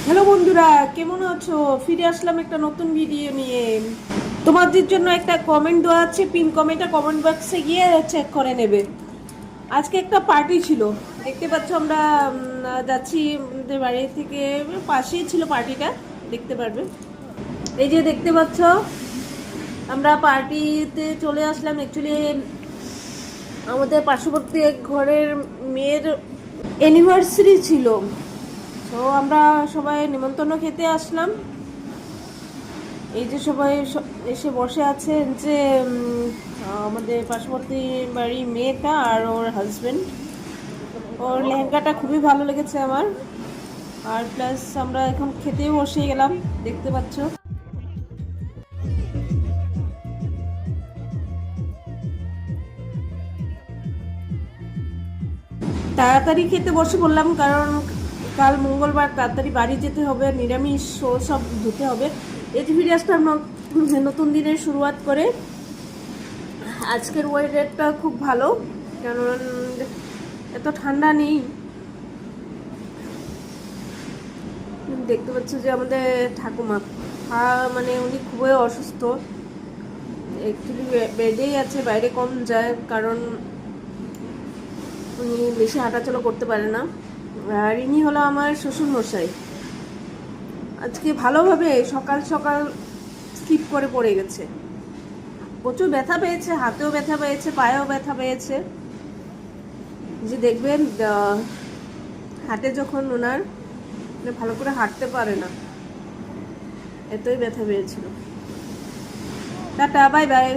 Hello বন্ধুরা, কেমন আছো? ফিরে আসলাম একটা নতুন ভিডিও নিয়ে। তোমাদের জন্য একটা কমেন্ট দেওয়া আছে, পিন কমেন্টটা কমেন্ট বক্সে গিয়ে চেক করে নেবে। আজকে একটা পার্টি ছিল, দেখতে পাচ্ছ। আমরা যাচ্ছি আমাদের বাড়ি থেকে, পাশেই ছিল পার্টিটা, দেখতে পারবে। এই যে দেখতে পাচ্ছ, আমরা পার্টিতে চলে আসলাম। অ্যাকচুয়ালি আমাদের পার্শ্ববর্তী এক ঘরের মেয়ের অ্যানিভার্সারি ছিল, তো আমরা সবাই নিমন্ত্রণ খেতে আসলাম। এই যে সবাই এসে বসে আছে, যে আমাদের পার্শ্ববর্তী বাড়ির মেয়েটা আর ওর হাজবেন্ড। ওর লেহেঙ্গাটা খুবই ভালো লেগেছে আমার। আর প্লাস আমরা এখন খেতেও বসে গেলাম, দেখতে পাচ্ছ। তাড়াতাড়ি খেতে বসে পড়লাম, কারণ কাল মঙ্গলবার, তাড়াতাড়ি বাড়ি যেতে হবে, নিরামিষ সব ধুতে হবে। এই যে ফিরে আসলাম নতুন দিনের শুরুয়াত করে। আজকের ওয়েদারটা খুব ভালো, কারণ এত ঠান্ডা নেই। দেখতে পাচ্ছ যে আমাদের ঠাকুমা, মানে উনি খুবই অসুস্থ। অ্যাকচুয়ালি বেডেই আছে, বাইরে কম যায়, কারণ উনি বেশি হাঁটাচলা করতে পারে না। আর ইনি হলো আমার শ্বশুর মশাই। আজকে ভালোভাবে সকাল সকাল স্কিপ করে পড়ে গেছে, প্রচুর ব্যথা পেয়েছে, হাতেও ব্যথা পেয়েছে, পায়েও ব্যথা পেয়েছে। যে দেখবেন হাঁটে যখন ওনার, ভালো করে হাঁটতে পারে না, এতই ব্যথা পেয়েছিল। Tata, bye bye.